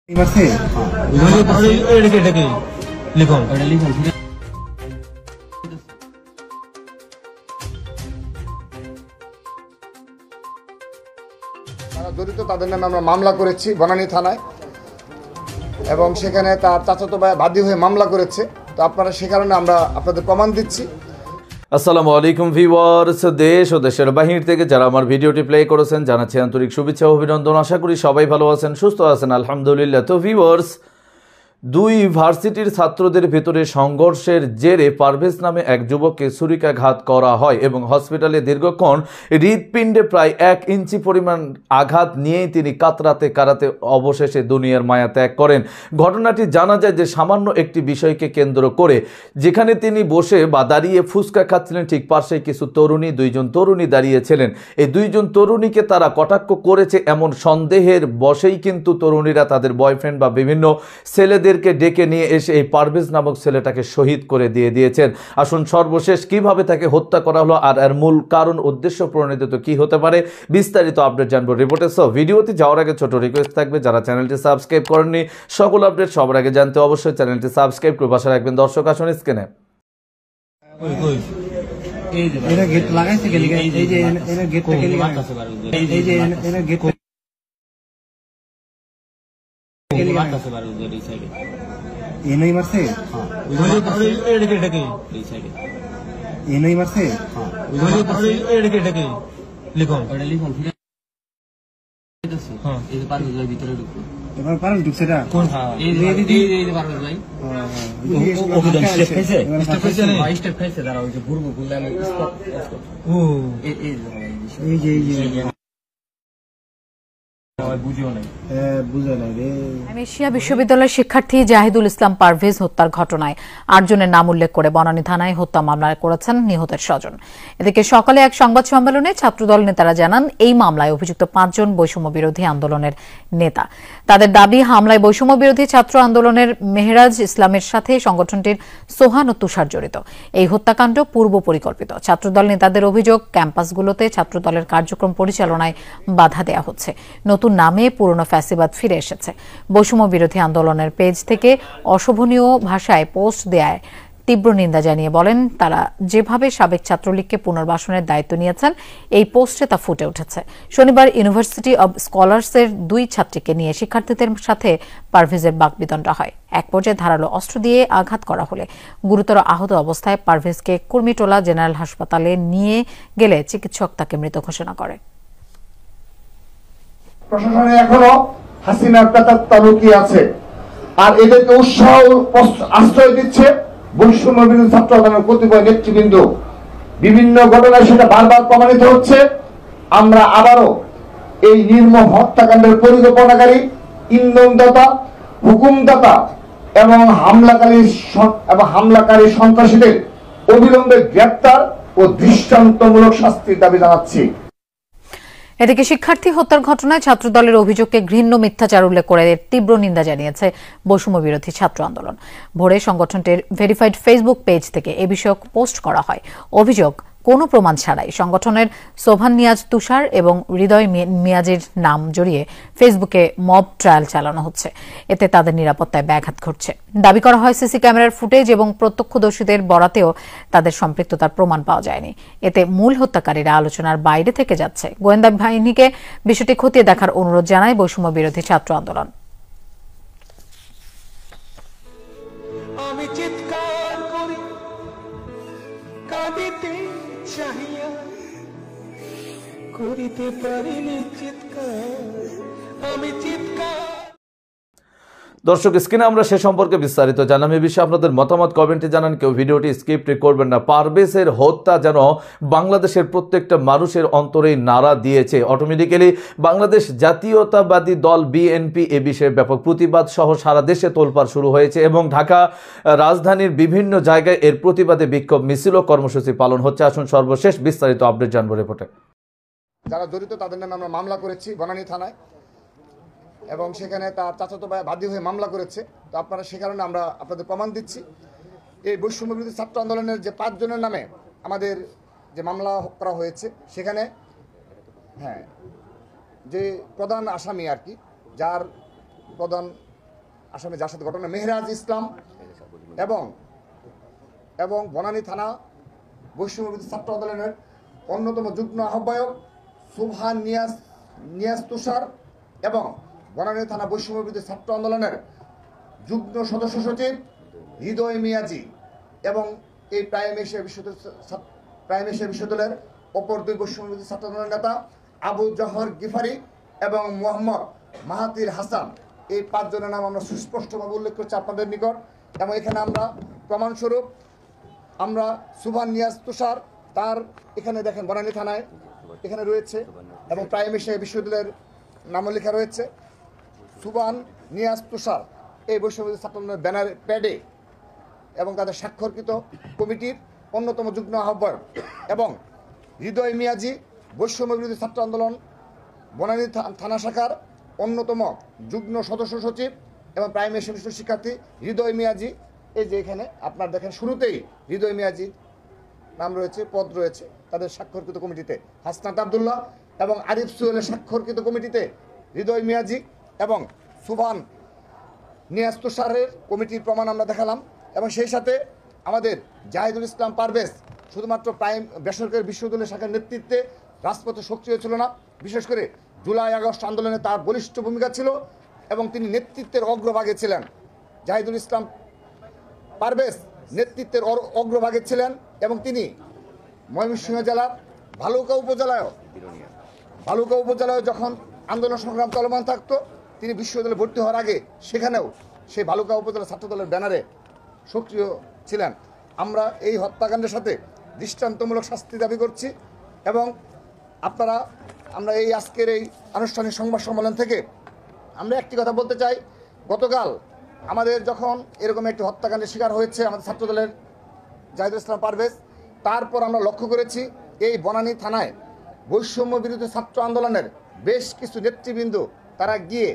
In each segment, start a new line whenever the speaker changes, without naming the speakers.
জড়িত তাদের নামে আমরা মামলা করেছি বনানী থানায়, এবং সেখানে তার চাচাতো ভাই বাদী হয়ে মামলা করেছে। তো আপনারা সে কারণে আমরা আপনাদের প্রমাণ দিচ্ছি।
আসসালামু আলাইকুম ভিউয়ার্স, দেশ ও দেশের বাহির থেকে যারা আমার ভিডিওটি প্লে করেছেন জানাচ্ছি আন্তরিক শুভেচ্ছা ও অভিনন্দন। আশা করি সবাই ভালো আছেন, সুস্থ আছেন, আলহামদুলিল্লাহ। তো ভিউয়ার্স, দুই ভার্সিটির ছাত্রদের ভেতরে সংঘর্ষের জেরে পারভেজ নামে এক যুবককে ছুরিকাঘাত করা হয় এবং হসপিটালে দীর্ঘক্ষণ হৃৎপিণ্ডে প্রায় 1 ইঞ্চি পরিমাণ আঘাত নিয়েই তিনি কাতরাতে অবশেষে দুনিয়ার মায়া ত্যাগ করেন। ঘটনাটি জানা যায় যে সামান্য একটি বিষয়কে কেন্দ্র করে, যেখানে তিনি বসে বা দাঁড়িয়ে ফুচকা খাচ্ছিলেন, ঠিক পাশে কিছু দুইজন তরুণী দাঁড়িয়েছিলেন। এই দুইজন তরুণীকে তারা কটাক্ষ করেছে এমন সন্দেহের বশেই কিন্তু তরুণীরা তাদের বয়ফ্রেন্ড বা বিভিন্ন ছেলেদেরকে ডেকে নিয়ে এসে এই পারভেজ নামক ছেলেটাকে শহীদ করে দিয়েছেন। আসুন সর্বশেষ কিভাবে তাকে হত্যা করা হলো আর এর মূল কারণ উদ্দেশ্য প্রণোদিত কি হতে পারে, বিস্তারিত আপডেট জানবো রিপোর্টে। সো ভিডিওতে যাওয়ার আগে ছোট রিকোয়েস্ট থাকবে, যারা চ্যানেলটি সাবস্ক্রাইব করেননি সকল আপডেট সবার আগে জানতে অবশ্যই চ্যানেলটি সাবস্ক্রাইব করে পাশে রাখবেন। দর্শক আসুন স্ক্রিনে।
এশিয়া বিশ্ববিদ্যালয়ের শিক্ষার্থী জাহিদুল ইসলাম পারভেজ হত্যার ঘটনায় 8 জনের নাম উল্লেখ করে বনানী থানায় হত্যা মামলা করেছেন নিহতের স্বজন। এদিকে সকালে এক সংবাদ সম্মেলনে ছাত্রদল নেতারা জানান, এই মামলায় অভিযুক্ত 5 জন বৈষম্য বিরোধী আন্দোলনের নেতা। তাদের দাবি, হামলায় বৈষম্য বিরোধী ছাত্র আন্দোলনের মেহরাজ ইসলামের সাথে সংগঠনটির সোহান ও তুষার জড়িত। এই হত্যাকাণ্ড পূর্ব পরিকল্পিত। ছাত্রদল নেতাদের অভিযোগ, ক্যাম্পাসগুলোতে ছাত্রদলের কার্যক্রম পরিচালনায় বাধা দেওয়া হচ্ছে। নতুন নামে পুরনো ফ্যাসিবাদ ফিরে এসেছে। বৈষম্য বিরোধী আন্দোলনের পেজ থেকে অশোভনীয় ভাষায় পোস্ট দেয় তীব্র নিন্দা জানিয়ে বলেন, তারা যেভাবে সাবেক ছাত্রলীগকে পুনর্বাসনের দায়িত্ব নিয়েছেন, এই পোস্টে তা ফুটে উঠেছে। শনিবার ইউনিভার্সিটি অব স্কলার্সের 2 ছাত্রীকে নিয়ে শিক্ষার্থীদের সাথে পারভেজের বাকবিতণ্ডা হয়। এক পর্যায়ে ধারালো অস্ত্র দিয়ে আঘাত করা হলে গুরুতর আহত অবস্থায় পারভেজকে কুর্মিটোলা জেনারেল হাসপাতালে নিয়ে গেলে চিকিৎসক তাকে মৃত ঘোষণা করে।
প্রশাসনে এখনো হাসিনার প্রেতাত্মা লুকিয়ে আছে, আর এদেরকে উৎসাহ আশ্রয় দিচ্ছে বৈষম্য বিরোধী ছাত্র আন্দোলনের কতিপয় নেতৃবৃন্দ। বিভিন্ন ঘটনায় সেটা বারবার প্রমাণিত হচ্ছে। আমরা আবারও এই নির্মম হত্যাকাণ্ডের পরিকল্পনাকারী, ইন্ধনদাতা, হুকুমদাতা এবং হামলাকারী সন্ত্রাসীদের অবিলম্বে গ্রেপ্তার ও দৃষ্টান্তমূলক শাস্তির দাবি জানাচ্ছি।
এদিকে শিক্ষার্থী হত্যার ঘটনায় ছাত্রদলের অভিযোগকে ঘৃণ্য মিথ্যাচার উল্লেখ করে তীব্র নিন্দা জানিয়েছে বৈষম্য বিরোধী ছাত্র আন্দোলন। ভোরে সংগঠনটির ভেরিফাইড ফেসবুক পেজ থেকে এ বিষয়ক পোস্ট করা হয়। অভিযোগ, কোনো প্রমাণ ছাড়াই সংগঠনের সোভান নিয়াজ তুষার এবং হৃদয় মিয়াজের নাম জড়িয়ে ফেসবুকে মব ট্রায়াল চালানো হচ্ছে। এতে তাদের নিরাপত্তায় ব্যাঘাত ঘটছে। দাবি করা হয়, সিসি ক্যামেরার ফুটেজ এবং প্রত্যক্ষদর্শীদের বরাতেও তাদের সম্পৃক্ততার প্রমাণ পাওয়া যায়নি। এতে মূল হত্যাকারীরা আলোচনার বাইরে থেকে যাচ্ছে। গোয়েন্দা বাহিনীকে বিষয়টি খতিয়ে দেখার অনুরোধ জানায় বৈষম্য বিরোধী ছাত্র আন্দোলন।
দর্শক, স্ক্রিনে আমরা সে সম্পর্কে বিস্তারিত জানাম। এ বিষয়ে আপনাদের মতামত কমেন্টে জানান, কেউ ভিডিওটি স্কিপ করবেন না। পারভেজের হত্যা যেন বাংলাদেশের প্রত্যেকটা মানুষের অন্তরেই নাড়া দিয়েছে। অটোমেটিক্যালি বাংলাদেশ জাতীয়তাবাদী দল বিএনপি এ বিষয়ে ব্যাপক প্রতিবাদ সহ সারা দেশে তোলপাড় শুরু হয়েছে এবং ঢাকা রাজধানীর বিভিন্ন জায়গায় এর প্রতিবাদে বিক্ষোভ মিছিল ও কর্মসূচি পালন হচ্ছে। আসুন সর্বশেষ বিস্তারিত আপডেট জানবো রিপোর্টে।
যারা জড়িত তাদের নামে আমরা মামলা করেছি বনানী থানায়, এবং সেখানে তার চাচাতো ভাই বাদী হয়ে মামলা করেছে। তো আপনারা সে কারণে আমরা আপনাদের প্রমাণ দিচ্ছি। এই বৈষম্য বিরোধী ছাত্র আন্দোলনের যে 5 জনের নামে আমাদের যে মামলা করা হয়েছে, সেখানে যে প্রধান আসামি আর কি, যার প্রধান আসামি জাসদ ঘটনা মেহরাজ ইসলাম এবং বনানী থানা বৈষম্যবিরোধী ছাত্র আন্দোলনের অন্যতম যুগ্ম আহ্বায়ক সুবহান নিয়াজ তুষার এবং বনানী থানা বৈষম্যবিরোধী ছাত্র আন্দোলনের যুগ্ম সদস্য সচিব হৃদয় মিয়াজি এবং এই প্রাইম এশিয়া বিশ্ববিদ্যালয়ের অপর দুই বৈষম্যবিরোধী ছাত্র আন্দোলনের নেতা আবু জহর গিফারি এবং মোহাম্মদ মাহাতির হাসান, এই 5 জনের নাম আমরা সুস্পষ্টভাবে উল্লেখ করছি আপনাদের নিকট। এবং এখানে আমরা প্রমাণস্বরূপ আমরা সুবহান নিয়াজ তুষার, তার এখানে দেখেন বনানী থানায় এখানে রয়েছে এবং প্রাইম এশিয়া বিশ্ববিদ্যালয়ের নামও লেখা রয়েছে। সুবহান নিয়াজ তুষার এই বৈষম্যবিরোধী ছাত্র আন্দোলনের ব্যানার প্যাডে এবং তাদের স্বাক্ষরকৃত কমিটির অন্যতম যুগ্ম আহ্বায়ক এবং হৃদয় মিয়াজি বৈষম্যবিরোধী ছাত্র আন্দোলন বনানী থানা শাখার অন্যতম যুগ্ম সদস্য সচিব এবং প্রাইম এশিয়া শিক্ষার্থী হৃদয় মিয়াজি। এই যে এখানে আপনার দেখেন শুরুতেই হৃদয় মিয়াজি নাম রয়েছে, পদ রয়েছে তাদের স্বাক্ষরকৃত কমিটিতে, হাসনাত আবদুল্লাহ এবং আরিফ সুহেলের স্বাক্ষরকৃত কমিটিতে হৃদয় মিয়াজি এবং সুবহান নিয়াজ তুষারের কমিটির প্রমাণ আমরা দেখালাম। এবং সেই সাথে আমাদের জাহিদুল ইসলাম পারভেজ শুধুমাত্র বেসরকারি বিশ্ববিদ্যালয় শাখার নেতৃত্বে রাজপথে সক্রিয় ছিল না, বিশেষ করে জুলাই আগস্ট আন্দোলনে তার বলিষ্ঠ ভূমিকা ছিল এবং তিনি নেতৃত্বের অগ্রভাগে ছিলেন। জাহিদুল ইসলাম পারভেজ নেতৃত্বের অগ্রভাগে ছিলেন এবং তিনি ময়মনসিংহ জেলার ভালুকা উপজেলায় যখন আন্দোলন সংগ্রাম চলমান থাকতো, তিনি বিশ্ববিদ্যালয়ে ভর্তি হওয়ার আগে সেখানেও সেই ভালুকা উপজেলা ছাত্রদলের ব্যানারে সক্রিয় ছিলেন। আমরা এই হত্যাকাণ্ডের সাথে দৃষ্টান্তমূলক শাস্তি দাবি করছি এবং আমরা এই আজকের এই আনুষ্ঠানিক সংবাদ সম্মেলন থেকে আমরা একটি কথা বলতে চাই। গতকাল আমাদের যখন এরকম একটি হত্যাকাণ্ডের শিকার হয়েছে আমাদের ছাত্রদলের জাহিদুল ইসলাম পারভেজ, তারপর আমরা লক্ষ্য করেছি এই বনানী থানায় বৈষম্য বিরোধী ছাত্র আন্দোলনের বেশ কিছু নেতৃবৃন্দ তারা গিয়ে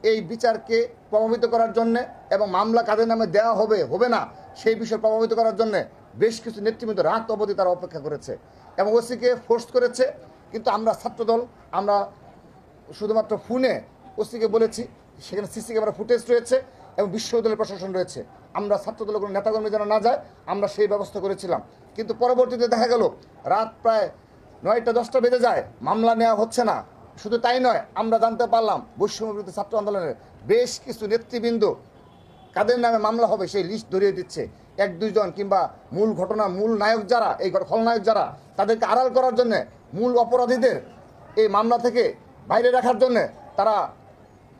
এই বিচারকে প্রভাবিত করার জন্যে এবং মামলা কাদের নামে দেওয়া হবে না সেই বিষয়ে প্রভাবিত করার জন্যে বেশ কিছু নেতৃবৃন্দ রাত অবধি তারা অপেক্ষা করেছে এবং ওসিকে ফোর্স করেছে। কিন্তু আমরা ছাত্রদল আমরা শুধুমাত্র ফোনে ওসিকে বলেছি, সেখানে সিসি ক্যামেরা ফুটেজ রয়েছে এবং বিশ্ববিদ্যালয়ের প্রশাসন রয়েছে, আমরা ছাত্রদলের কোনো নেতাকর্মী যেন না যায় আমরা সেই ব্যবস্থা করেছিলাম। কিন্তু পরবর্তীতে দেখা গেল রাত প্রায় 9টা-10টা বেজে যায়, মামলা নেওয়া হচ্ছে না। শুধু তাই নয়, আমরা জানতে পারলাম বৈষম্য বিরোধী ছাত্র আন্দোলনের বেশ কিছু নেতৃবৃন্দ কাদের নামে মামলা হবে সেই লিস্ট ধরিয়ে দিচ্ছে। 1-2 জন কিংবা মূল নায়ক যারা, এই খলনায়ক যারা, তাদেরকে আড়াল করার জন্য, মূল অপরাধীদের এই মামলা থেকে বাইরে রাখার জন্য তারা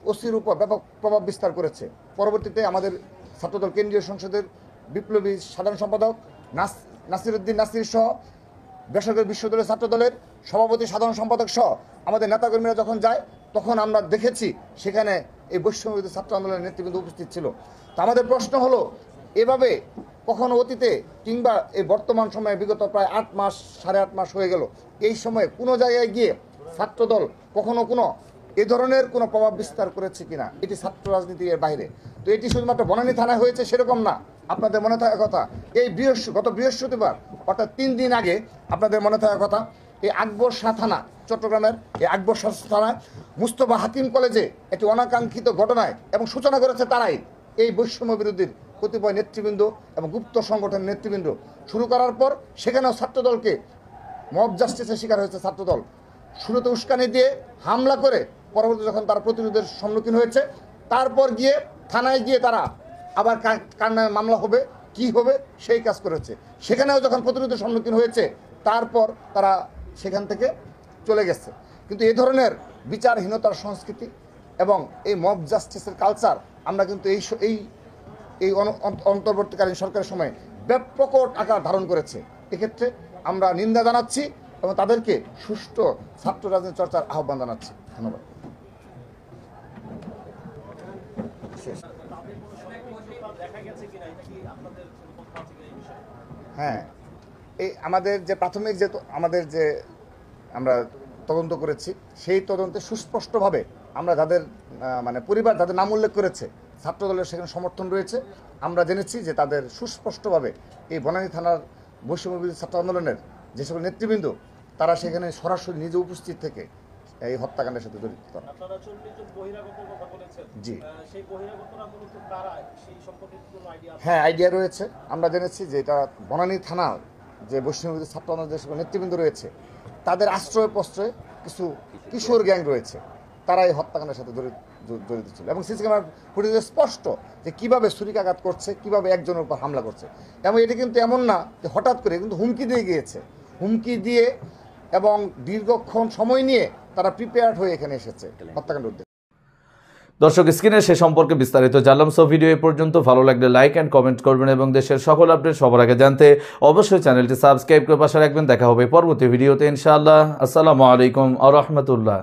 ওসির উপর ব্যাপক প্রভাব বিস্তার করেছে। পরবর্তীতে আমাদের ছাত্রদল কেন্দ্রীয় সংসদের বিপ্লবী সাধারণ সম্পাদক নাসিরউদ্দিন নাসির সহ বেসরকারি বিশ্ববিদ্যালয় ছাত্রদলের সভাপতি সাধারণ সম্পাদক সহ আমাদের নেতাকর্মীরা যখন যায় তখন আমরা দেখেছি সেখানে এই বৈষম্যবিরোধী ছাত্র আন্দোলনের নেতৃবৃন্দ উপস্থিত ছিল। তো আমাদের প্রশ্ন হলো, এভাবে কখনো অতীতে কিংবা এই বর্তমান সময়ে বিগত প্রায় 8 মাস 8.5 মাস হয়ে গেল, এই সময়ে কোনো জায়গায় গিয়ে ছাত্রদল কখনো এ ধরনের কোনো প্রভাব বিস্তার করেছে কিনা, এটি ছাত্র রাজনীতির বাইরে। তো এটি শুধুমাত্র বনানী থানায় হয়েছে সেরকম না। আপনাদের মনে থাকার কথা, গত বৃহস্পতিবার অর্থাৎ 3 দিন আগে আপনাদের মনে থাকার কথা, এই আকবর শাহ থানা, চট্টগ্রামের এই আকবর শাহ থানায় মুস্তফা হাকিম কলেজে একটি অনাকাঙ্ক্ষিত ঘটনায় এবং সূচনা করেছে তারাই, এই বৈষম্য বিরোধীর কতিপয় নেতৃবৃন্দ এবং গুপ্ত সংগঠনের নেতৃবৃন্দ শুরু করার পর সেখানেও ছাত্রদলকে মব জাস্টিসের শিকার হয়েছে ছাত্রদল। শুরুতে উস্কানি দিয়ে হামলা করে পরবর্তী যখন তারা প্রতিরোধের সম্মুখীন হয়েছে, তারপর গিয়ে থানায় গিয়ে তারা আবার কার নামে মামলা হবে, কি হবে সেই কাজ করেছে। সেখানেও যখন প্রতিরোধের সম্মুখীন হয়েছে তারপর তারা সেখান থেকে চলে গেছে। কিন্তু এই ধরনের বিচারহীনতার সংস্কৃতি এবং এই মব জাস্টিসের কালচার আমরা কিন্তু এই অন্তর্বর্তীকালীন সরকারের সময় ব্যাপক আকার ধারণ করেছে। এক্ষেত্রে আমরা নিন্দা জানাচ্ছি এবং তাদেরকে সুষ্ঠু ছাত্র রাজনীতি চর্চার আহ্বান জানাচ্ছি। ধন্যবাদ। হ্যাঁ, এই আমাদের যে প্রাথমিক আমরা তদন্ত করেছি সেই তদন্তে সুস্পষ্টভাবে আমরা যাদের পরিবার যাদের নাম উল্লেখ করেছে ছাত্রদলের সেখানে সমর্থন রয়েছে, আমরা জেনেছি যে তাদের সুস্পষ্টভাবে এই বনানী থানার বৈষম্য বিরোধী ছাত্র আন্দোলনের যে সকল নেতৃবৃন্দ তারা সেখানে সরাসরি নিজে উপস্থিত থেকে এই হত্যাকাণ্ডের সাথে জড়িত তারা।
আপনারা 40 জন বহিরাগতের কথা বলেছেন,
জি
সেই বহিরাগতরা মূলত কারা, সেই সম্পর্কে কোনো আইডিয়া আছে?
হ্যাঁ, আইডিয়া রয়েছে। আমরা জেনেছি যে এটা বনানী থানার যে বৈষ্ণবী ছাত্র আন্দোলনের যে সকল নেতৃবৃন্দ রয়েছে তাদের আশ্রয় প্রশ্রয়ে কিছু কিশোর গ্যাং রয়েছে, তারা এই হত্যাকাণ্ডের সাথে জড়িত ছিল। এবং সিসি ক্যামেরা ফুটেজে স্পষ্ট যে কীভাবে ছুরিকাঘাত করছে, কীভাবে একজনের উপর হামলা করছে। এবং এটা কিন্তু এমন না যে হঠাৎ করে, কিন্তু হুমকি দিয়ে গিয়েছে, হুমকি দিয়ে এবং দীর্ঘক্ষণ সময় নিয়ে তারা প্রিপেয়ার্ড হয়ে এখানে এসেছে হত্যাকাণ্ড উদ্দেশ্যে।
দর্শক, স্ক্রিনে সে সম্পর্কে বিস্তারিত জানলাম। সো ভিডিও এ পর্যন্ত। ভালো লাগলে লাইক অ্যান্ড কমেন্ট করবেন এবং দেশের সকল আপডেট সবার আগে জানতে অবশ্যই চ্যানেলটি সাবস্ক্রাইব করে পাশে রাখবেন। দেখা হবে পরবর্তী ভিডিওতে ইনশাআল্লাহ। আসসালামু আলাইকুম ওয়া রাহমাতুল্লাহ।